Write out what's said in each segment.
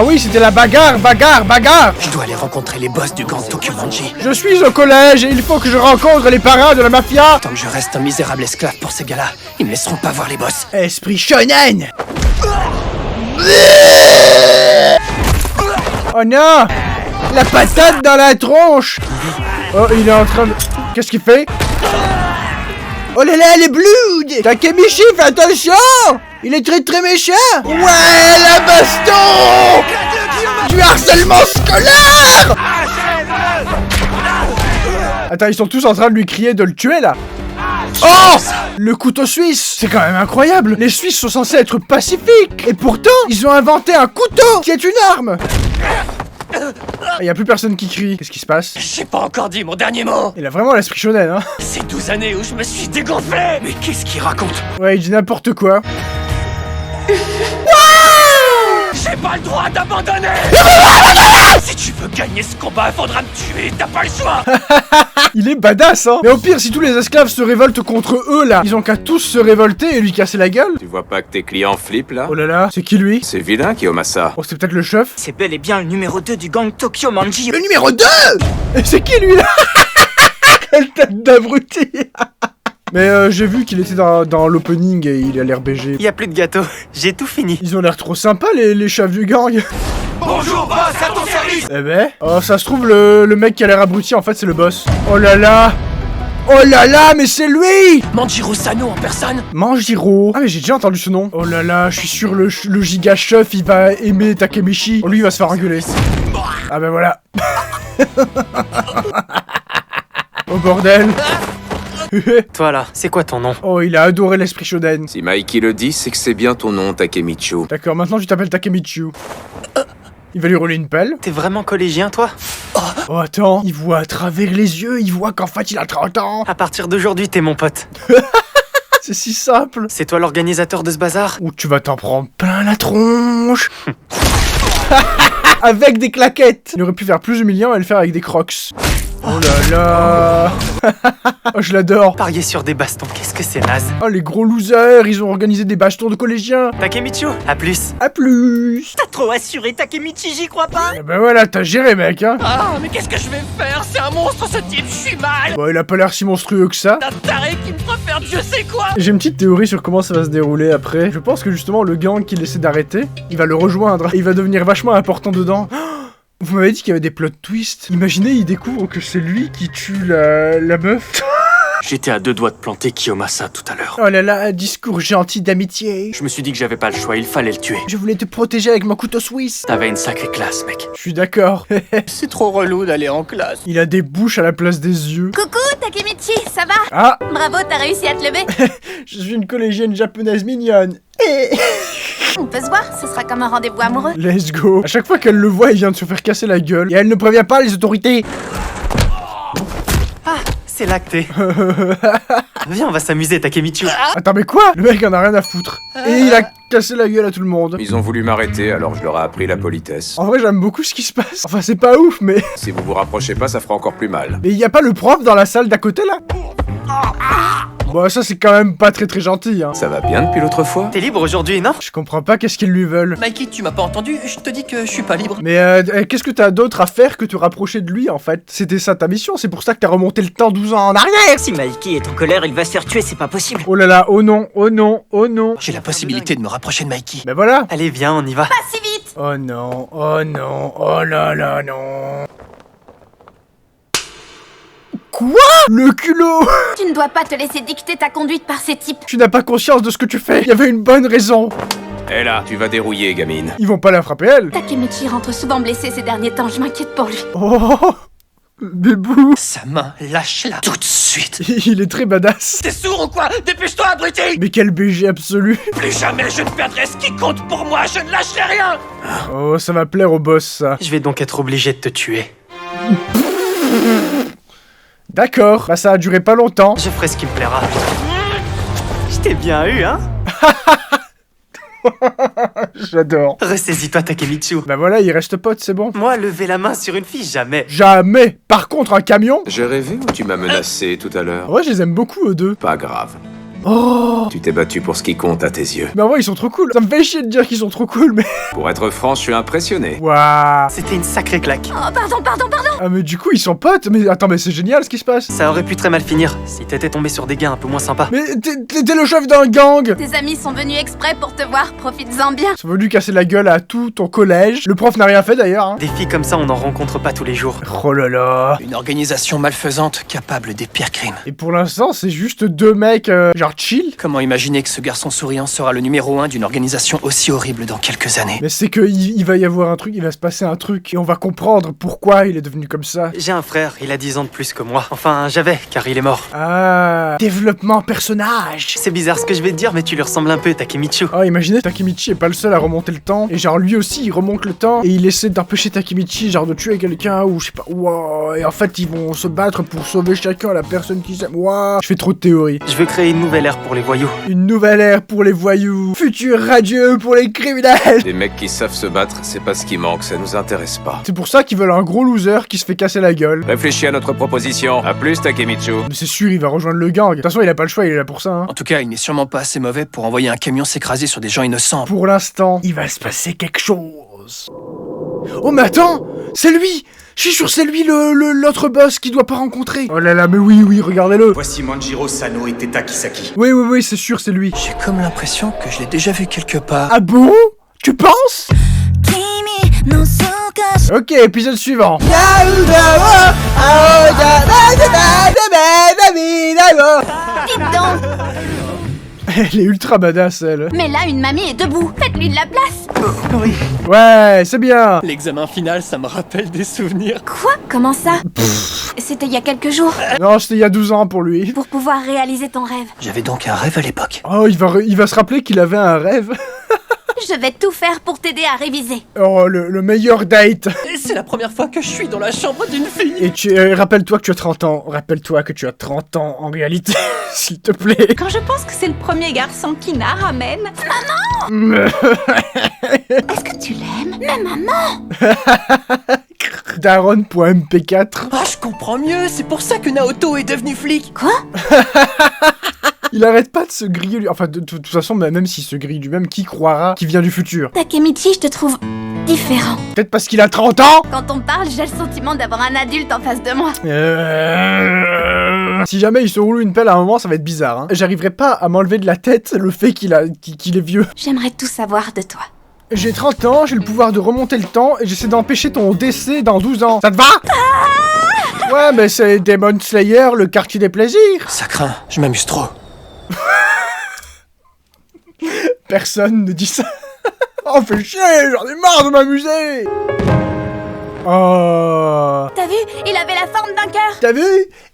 Ah oui, c'était la bagarre, bagarre. Je dois aller rencontrer les boss du gang Tokumanji. Je suis au collège et il faut que je rencontre les parrains de la mafia. Tant que je reste un misérable esclave pour ces gars-là, ils me laisseront pas voir les boss. Esprit shonen. Oh non! La patate dans la tronche! Oh, il est en train de... Qu'est-ce qu'il fait? Oh là là, les Blood! Takemichi, fais attention! Il est très très méchant! Ouais, la baston! Du harcèlement scolaire! Attends, ils sont tous en train de lui crier de le tuer, là! Oh! Le couteau suisse! C'est quand même incroyable! Les Suisses sont censés être pacifiques! Et pourtant, ils ont inventé un couteau qui est une arme! Il y a plus personne qui crie. Qu'est-ce qui se passe? J'ai pas encore dit mon dernier mot. Il a vraiment l'esprit shonen, hein? Ces 12 années où je me suis dégonflé. Mais qu'est-ce qu'il raconte? Ouais, il dit n'importe quoi. J'ai pas le droit d'abandonner. Si tu veux gagner ce combat, faudra me tuer, t'as pas le choix. Il est badass, hein? Mais au pire, si tous les esclaves se révoltent contre eux, là, ils ont qu'à tous se révolter et lui casser la gueule. Tu vois pas que tes clients flippent là? Oh là là, c'est qui lui? C'est vilain Kiyomasa. Oh, c'est peut-être le chef? C'est bel et bien le numéro 2 du gang Tokyo Manji. Le numéro 2! Et c'est qui lui, là? Quelle tête d'abruti! Mais j'ai vu qu'il était dans l'opening et il a l'air BG. Y a plus de gâteau, j'ai tout fini. Ils ont l'air trop sympas, les chefs du gang. Bonjour boss, à ton service. Eh ben... Oh, ça se trouve, le mec qui a l'air abruti, en fait, c'est le boss. Oh là là! Oh là là, mais c'est lui! Manjiro Sano en personne. Manjiro. Ah mais j'ai déjà entendu ce nom. Oh là là, je suis sûr le giga chef, il va aimer Takemichi. Oh, lui, il va se faire engueuler. Ah ben voilà. Oh bordel. Toi là, c'est quoi ton nom? Oh, il a adoré l'esprit shonen. Si Mikey le dit, c'est que c'est bien ton nom, Takemichu. D'accord, maintenant tu t'appelles Takemichi. Il va lui rouler une pelle. T'es vraiment collégien toi? Oh attends, il voit à travers les yeux, il voit qu'en fait il a 30 ans. À partir d'aujourd'hui, t'es mon pote. C'est si simple. C'est toi l'organisateur de ce bazar? Ou tu vas t'en prendre plein la tronche. Avec des claquettes. Il aurait pu faire plus humiliant et le faire avec des crocs. Oh là là. Oh, je l'adore. Parier sur des bastons, qu'est-ce que c'est naze. Oh, les gros losers, ils ont organisé des bastons de collégiens. Takemichi, à plus. À plus. T'as trop assuré Takemichi, j'y crois pas. Eh ben voilà, t'as géré, mec, hein. Ah, mais qu'est-ce que je vais faire? C'est un monstre ce type, je suis mal. Bon, il a pas l'air si monstrueux que ça. Un taré qui me fera faire Dieu sait quoi. J'ai une petite théorie sur comment ça va se dérouler après. Je pense que justement, le gang qu'il essaie d'arrêter, il va le rejoindre. Et il va devenir vachement important dedans. Vous m'avez dit qu'il y avait des plot twists. Imaginez, il découvre que c'est lui qui tue la meuf. J'étais à 2 doigts de planter Kiyomasa tout à l'heure. Oh là là, un discours gentil d'amitié. Je me suis dit que j'avais pas le choix, il fallait le tuer. Je voulais te protéger avec mon couteau suisse. T'avais une sacrée classe, mec. Je suis d'accord. C'est trop relou d'aller en classe. Il a des bouches à la place des yeux. Coucou Takemichi, ça va? Ah, Bravo, t'as réussi à te lever. je suis une collégienne japonaise mignonne. On peut se voir, ce sera comme un rendez-vous amoureux. Let's go. À chaque fois qu'elle le voit, il vient de se faire casser la gueule. Et elle ne prévient pas les autorités. Ah, c'est lacté. Viens, on va s'amuser, Takemichi. Attends, mais quoi? Le mec en a rien à foutre. Et il a cassé la gueule à tout le monde. Ils ont voulu m'arrêter, alors je leur ai appris la politesse. En vrai, j'aime beaucoup ce qui se passe. Enfin, c'est pas ouf, mais... Si vous vous rapprochez pas, ça fera encore plus mal. Mais y a pas le prof dans la salle d'à côté, là? Bon, ça, c'est quand même pas très très gentil, hein. Ça va bien depuis l'autre fois? T'es libre aujourd'hui, non? Je comprends pas qu'est-ce qu'ils lui veulent. Mikey, tu m'as pas entendu? Je te dis que je suis pas libre. Mais qu'est-ce que t'as d'autre à faire que te rapprocher de lui, en fait? C'était ça ta mission, c'est pour ça que t'as remonté le temps 12 ans en arrière. Si Mikey est en colère, il va se faire tuer, c'est pas possible. Oh là là, oh non, oh non, oh non. J'ai la possibilité de me rapprocher de Mikey. Ben voilà. Allez, viens, on y va. Pas si vite. Oh non, oh non, oh là là, non. Quoi? Le culot. Tu ne dois pas te laisser dicter ta conduite par ces types. Tu n'as pas conscience de ce que tu fais. Il y avait une bonne raison. Hé là, tu vas dérouiller, gamine. Ils vont pas la frapper, elle. Takemichi rentre souvent blessé ces derniers temps, je m'inquiète pour lui. Oh, bébou. Sa main, lâche-la tout de suite. Il est très badass. T'es sourd ou quoi? Dépêche-toi, abruti. Mais quel BG absolu. Plus jamais je ne perdrai ce qui compte pour moi, je ne lâcherai rien. Oh, ça va plaire au boss, ça. Je vais donc être obligé de te tuer. D'accord, bah ça a duré pas longtemps. Je ferai ce qui me plaira. Je t'ai bien eu, hein? J'adore. Ressaisis-toi, Takemichi. Bah voilà, il reste pote, c'est bon. Moi, lever la main sur une fille, jamais. Jamais. Par contre, un camion. J'ai rêvé ou tu m'as menacé tout à l'heure? Ouais, je les aime beaucoup, eux deux. Pas grave. Oh. Tu t'es battu pour ce qui compte à tes yeux. Mais en vrai, ils sont trop cool. Ça me fait chier de dire qu'ils sont trop cool, mais... Pour être franc, je suis impressionné. Waouh. C'était une sacrée claque. Oh, pardon. Ah mais du coup, ils sont potes. Mais attends, mais c'est génial ce qui se passe. Ça aurait pu très mal finir si t'étais tombé sur des gars un peu moins sympas. Mais t'es le chef d'un gang. Tes amis sont venus exprès pour te voir, profites-en bien. Ils sont venus casser la gueule à tout ton collège. Le prof n'a rien fait d'ailleurs, hein. Des filles comme ça, on n'en rencontre pas tous les jours. Oh là là. Une organisation malfaisante capable des pires crimes. Et pour l'instant, c'est juste deux mecs, genre chill. Comment imaginer que ce garçon souriant sera le numéro 1 d'une organisation aussi horrible dans quelques années? Mais c'est que il va y avoir un truc, il va se passer un truc, et on va comprendre pourquoi il est devenu comme ça. J'ai un frère, il a 10 ans de plus que moi. Enfin, j'avais, car il est mort. Ah, développement personnage. C'est bizarre ce que je vais te dire, mais tu lui ressembles un peu, Takemichi. Oh, imaginez, Takemichi est pas le seul à remonter le temps, et genre lui aussi, il remonte le temps, et il essaie d'empêcher Takemichi, genre de tuer quelqu'un, ou je sais pas, wow, et en fait, ils vont se battre pour sauver chacun la personne qu'ils aiment. Wow, je fais trop de théories. Je veux créer une nouvelle ère pour les voyous. Une nouvelle ère pour les voyous, futur radieux pour les criminels. Les mecs qui savent se battre, c'est pas ce qui manque, ça nous intéresse pas. C'est pour ça qu'ils veulent un gros loser qui se fait casser la gueule. Réfléchis à notre proposition. À plus, Takemitsu. Mais c'est sûr, il va rejoindre le gang. De toute façon, il a pas le choix, il est là pour ça, hein. En tout cas, il n'est sûrement pas assez mauvais pour envoyer un camion s'écraser sur des gens innocents. Pour l'instant, il va se passer quelque chose. Oh mais attends, c'est lui. Je suis sûr c'est lui l'autre boss qu'il doit pas rencontrer. Oh là là, mais oui, regardez-le. Voici Manjiro Sano et Teta Kisaki. Oui, c'est sûr, c'est lui. J'ai comme l'impression que je l'ai déjà vu quelque part. Ah bon? Tu penses? Ok, épisode suivant. Dites donc. Elle est ultra badass, elle. Mais là, une mamie est debout. Faites-lui de la place. Ouais, c'est bien. L'examen final, ça me rappelle des souvenirs. Quoi? Comment ça? C'était il y a quelques jours. Non, c'était il y a 12 ans pour lui. Pour pouvoir réaliser ton rêve. J'avais donc un rêve à l'époque. Oh, il va se rappeler qu'il avait un rêve. Je vais tout faire pour t'aider à réviser. Oh, le meilleur date. Et c'est la première fois que je suis dans la chambre d'une fille. Et rappelle-toi que tu as 30 ans. Rappelle-toi que tu as 30 ans en réalité. S'il te plaît. Quand je pense que c'est le premier garçon qu'Ina ramène. Est-ce que tu l'aimes? Mais maman! Daron.mp4. Ah, je comprends mieux, c'est pour ça que Naoto est devenu flic. Quoi? Il arrête pas de se griller lui. Enfin, de toute façon, même s'il se grille lui-même, qui croira qu'il vient du futur? Takemichi, je te trouve différent. Peut-être parce qu'il a 30 ans? Quand on parle, j'ai le sentiment d'avoir un adulte en face de moi. Si jamais il se roule une pelle à un moment, ça va être bizarre, hein. J'arriverai pas à m'enlever de la tête le fait qu'il est vieux. J'aimerais tout savoir de toi. J'ai 30 ans, j'ai le pouvoir de remonter le temps et j'essaie d'empêcher ton décès dans 12 ans. Ça te va? Ouais, mais c'est Demon Slayer, le quartier des plaisirs. Ça craint, je m'amuse trop. Personne ne dit ça. Oh, fais chier, j'en ai marre de m'amuser. Oh. T'as vu? Il avait la forme d'un cœur. T'as vu?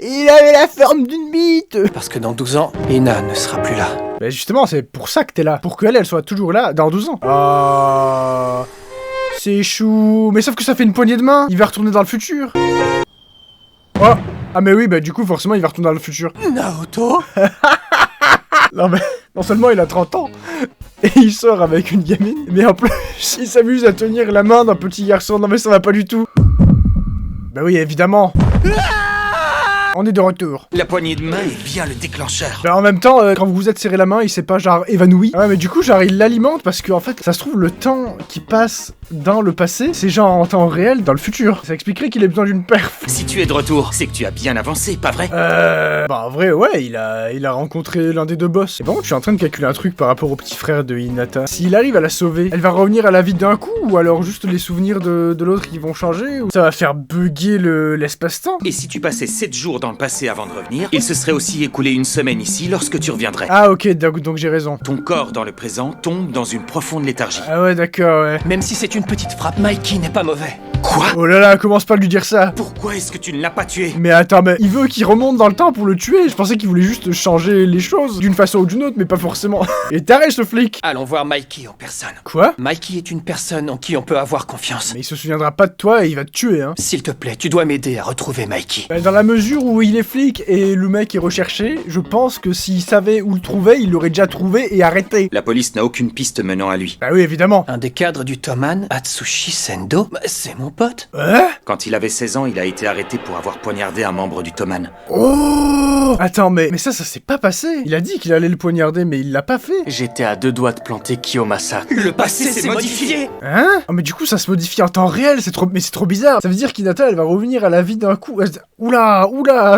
Il avait la forme d'une bite. Parce que dans 12 ans, Ina ne sera plus là. Bah justement, c'est pour ça que t'es là. Pour qu'elle soit toujours là dans 12 ans. Oh. C'est chou. Mais sauf que ça fait une poignée de main. Il va retourner dans le futur. Oh. Ah mais oui, bah du coup, forcément, il va retourner dans le futur. Naoto? Non mais, non seulement il a 30 ans, et il sort avec une gamine, mais en plus, il s'amuse à tenir la main d'un petit garçon. Non mais ça va pas du tout. Bah oui, évidemment. On est de retour. La poignée de main est bien le déclencheur. Bah en même temps, quand vous vous êtes serré la main, il s'est pas genre évanoui. Ouais, mais du coup, genre il l'alimente parce que en fait, ça se trouve, le temps qui passe dans le passé, c'est genre en temps réel dans le futur. Ça expliquerait qu'il ait besoin d'une perf. Si tu es de retour, c'est que tu as bien avancé, pas vrai? Bah en vrai, ouais, il a rencontré l'un des deux boss. Et bon, je suis en train de calculer un truc par rapport au petit frère de Hinata. S'il arrive à la sauver, elle va revenir à la vie d'un coup, ou alors juste les souvenirs de l'autre qui vont changer, ou ça va faire bugger l'espace-temps. Et si tu passais 7 jours dans le passé avant de revenir, il se serait aussi écoulé une semaine ici lorsque tu reviendrais. Ah ok, donc j'ai raison. Ton corps dans le présent tombe dans une profonde léthargie. Ah ouais, d'accord, ouais. Même si c'est une petite frappe, Mikey n'est pas mauvais. Quoi? Oh là là, commence pas à lui dire ça. Pourquoi est-ce que tu ne l'as pas tué? Mais attends, mais il veut qu'il remonte dans le temps pour le tuer. Je pensais qu'il voulait juste changer les choses d'une façon ou d'une autre, mais pas forcément. Et taré ce flic. Allons voir Mikey en personne. Quoi? Mikey est une personne en qui on peut avoir confiance. Mais il se souviendra pas de toi et il va te tuer, hein. S'il te plaît, tu dois m'aider à retrouver Mikey. Bah, dans la mesure où il est flic et le mec est recherché, je pense que s'il savait où le trouver, il l'aurait déjà trouvé et arrêté. La police n'a aucune piste menant à lui. Bah oui, évidemment. Un des cadres du Toman, Atsushi Sendo, bah, c'est mon pote? Hein? Quand il avait 16 ans, il a été arrêté pour avoir poignardé un membre du Thoman. Oh! Attends, mais ça s'est pas passé. Il a dit qu'il allait le poignarder, mais il l'a pas fait. J'étais à 2 doigts de planter Kiyomasa. Le passé s'est modifié. Hein? Oh, mais du coup, ça se modifie en temps réel, c'est trop bizarre. Ça veut dire qu'Hinata, elle va revenir à la vie d'un coup. Oula,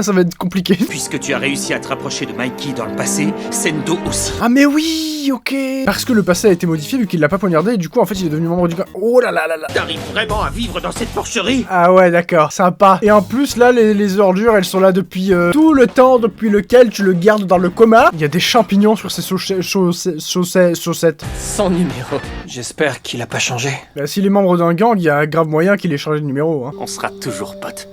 ça va être compliqué. Puisque tu as réussi à te rapprocher de Mikey dans le passé, Sendo aussi. Ah mais oui, ok. Parce que le passé a été modifié vu qu'il l'a pas poignardé et du coup en fait il est devenu membre du gang. Oh là là là là. T'arrives vraiment à vivre dans cette porcherie? Ah ouais d'accord, sympa. Et en plus là les ordures elles sont là depuis tout le temps depuis lequel tu le gardes dans le coma. Il y a des champignons sur ses chaussettes. Sans numéro. J'espère qu'il a pas changé. Bah, s'il est membre d'un gang, il y a grave moyen qu'il ait changé de numéro. Hein. On sera toujours potes.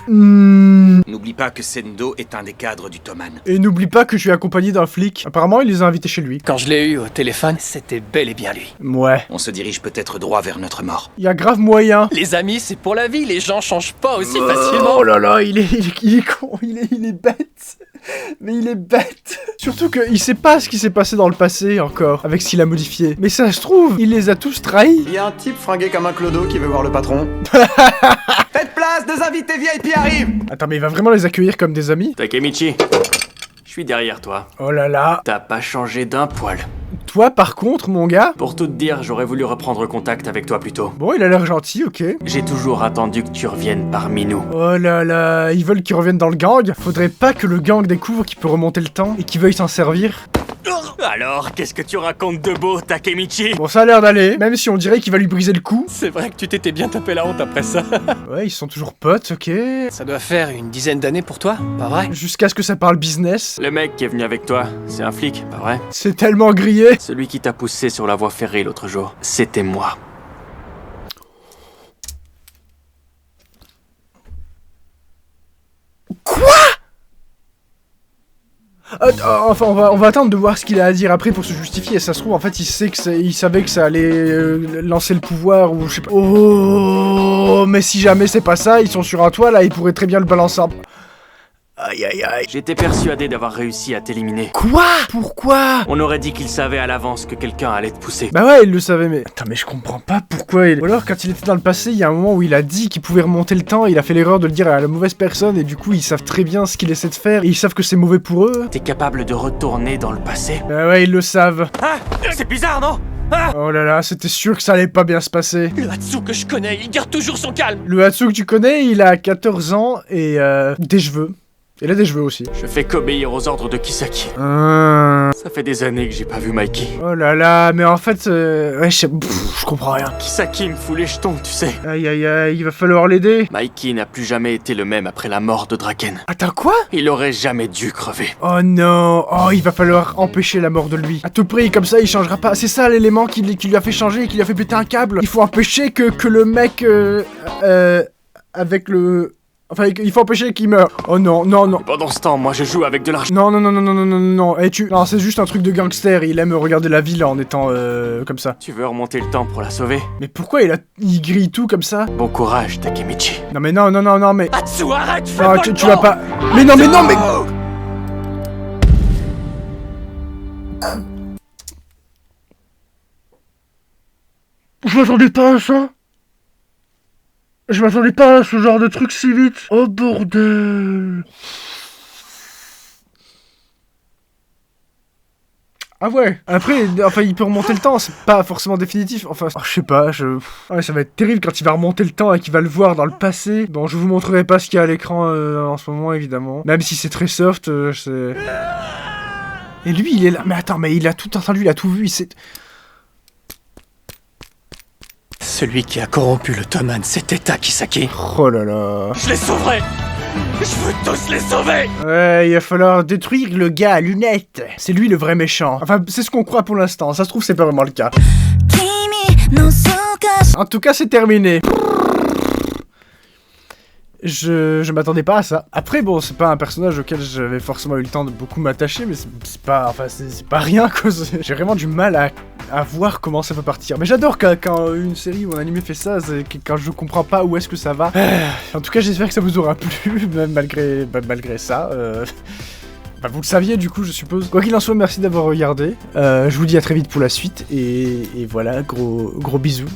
N'oublie pas que Sendo est un des cadres du Thoman. Et n'oublie pas que je suis accompagné d'un flic. Apparemment il les a invités chez lui. Quand je l'ai eu au téléphone, c'était bel et bien lui. Ouais. On se dirige peut-être droit vers notre mort. Il y a grave moyen. Les amis, c'est pour la vie, les gens changent pas aussi facilement. Oh là là, il est con, il est bête. Mais il est bête. Surtout qu'il sait pas ce qui s'est passé dans le passé encore, avec ce qu'il a modifié. Mais ça se trouve, il les a tous trahis. Il y a un type fringué comme un clodo qui veut voir le patron. Faites place, deux invités VIP arrivent. Attends, mais il va vraiment les accueillir comme des amis? Takemichi, je suis derrière toi. Oh là là. T'as pas changé d'un poil. Toi, par contre, mon gars... Pour tout te dire, j'aurais voulu reprendre contact avec toi plus tôt. Bon, il a l'air gentil, ok. J'ai toujours attendu que tu reviennes parmi nous. Oh là là, ils veulent qu'il revienne dans le gang. Faudrait pas que le gang découvre qu'il peut remonter le temps et qu'il veuille s'en servir. Alors, qu'est-ce que tu racontes de beau, Takemichi? Bon, ça a l'air d'aller, même si on dirait qu'il va lui briser le cou. C'est vrai que tu t'étais bien tapé la honte après ça. Ouais, ils sont toujours potes, ok. Ça doit faire une dizaine d'années pour toi, pas vrai? Jusqu'à ce que ça parle business. Le mec qui est venu avec toi, c'est un flic, pas vrai? C'est tellement grillé. Celui qui t'a poussé sur la voie ferrée l'autre jour, c'était moi. Enfin, on va attendre de voir ce qu'il a à dire après pour se justifier. Ça se trouve, en fait, il savait que ça allait lancer le pouvoir ou je sais pas. Oh, mais si jamais c'est pas ça, ils sont sur un toit là, ils pourraient très bien le balancer. Aïe aïe aïe. J'étais persuadé d'avoir réussi à t'éliminer. Quoi? Pourquoi? On aurait dit qu'il savait à l'avance que quelqu'un allait te pousser. Bah ouais, il le savait, mais... Attends, mais je comprends pas pourquoi il... Ou alors, quand il était dans le passé, il y a un moment où il a dit qu'il pouvait remonter le temps, il a fait l'erreur de le dire à la mauvaise personne, et du coup, ils savent très bien ce qu'il essaie de faire, et ils savent que c'est mauvais pour eux. T'es capable de retourner dans le passé? Bah ouais, ils le savent. Ah, c'est bizarre, non? Oh là là, c'était sûr que ça allait pas bien se passer. Le Hatsu que je connais, il garde toujours son calme. Le Hatsu que tu connais, il a 14 ans, et des cheveux. Il a des cheveux aussi. Je fais qu'obéir aux ordres de Kisaki. Ça fait des années que j'ai pas vu Mikey. Oh là là, mais en fait, ouais, je comprends rien. Kisaki me fout les jetons, tu sais. Aïe aïe aïe, il va falloir l'aider. Mikey n'a plus jamais été le même après la mort de Draken. Attends, quoi? Il aurait jamais dû crever. Oh non, oh, il va falloir empêcher la mort de lui. À tout prix, comme ça, il changera pas. C'est ça l'élément qui lui a fait changer, qui lui a fait péter un câble. Il faut empêcher que le mec, avec le... Enfin, il faut empêcher qu'il meure. Oh non, non, non. Et pendant ce temps, moi je joue avec de l'argent. Non, non, non, non, non, non, non, non. Et non, c'est juste un truc de gangster. Il aime regarder la ville en étant comme ça. Tu veux remonter le temps pour la sauver? Mais pourquoi il grille tout comme ça? Bon courage, Takemichi. Non, mais non, non, non, non, mais... Hatsu, arrête, fais Non, pas tu vas pas... Mais non, mais non, mais... Je m'attendais pas à ça. Je m'attendais pas à ce genre de truc si vite. Oh bordel. Ah ouais. Après, enfin, il peut remonter le temps, c'est pas forcément définitif. Enfin, je sais pas, ouais, ça va être terrible quand il va remonter le temps et qu'il va le voir dans le passé. Bon, je vous montrerai pas ce qu'il y a à l'écran en ce moment, évidemment. Même si c'est très soft, c'est... Et lui, il est là. Mais attends, mais il a tout entendu, il a tout vu, il sait... Celui qui a corrompu le Thoman, c'était Takisaki. Oh là là. Je les sauverai. Je veux tous les sauver. Ouais, il va falloir détruire le gars à lunettes. C'est lui le vrai méchant. Enfin, c'est ce qu'on croit pour l'instant. Ça se trouve, c'est pas vraiment le cas. En tout cas, c'est terminé. Je m'attendais pas à ça. Après, bon, c'est pas un personnage auquel j'avais forcément eu le temps de beaucoup m'attacher, mais c'est pas... Enfin, c'est pas rien, quoi. J'ai vraiment du mal à voir comment ça peut partir. Mais j'adore quand une série ou un animé fait ça, quand je comprends pas où est-ce que ça va. En tout cas, j'espère que ça vous aura plu, même malgré ça. Bah, vous le saviez du coup, je suppose. Quoi qu'il en soit, merci d'avoir regardé. Je vous dis à très vite pour la suite. Et voilà, gros bisous.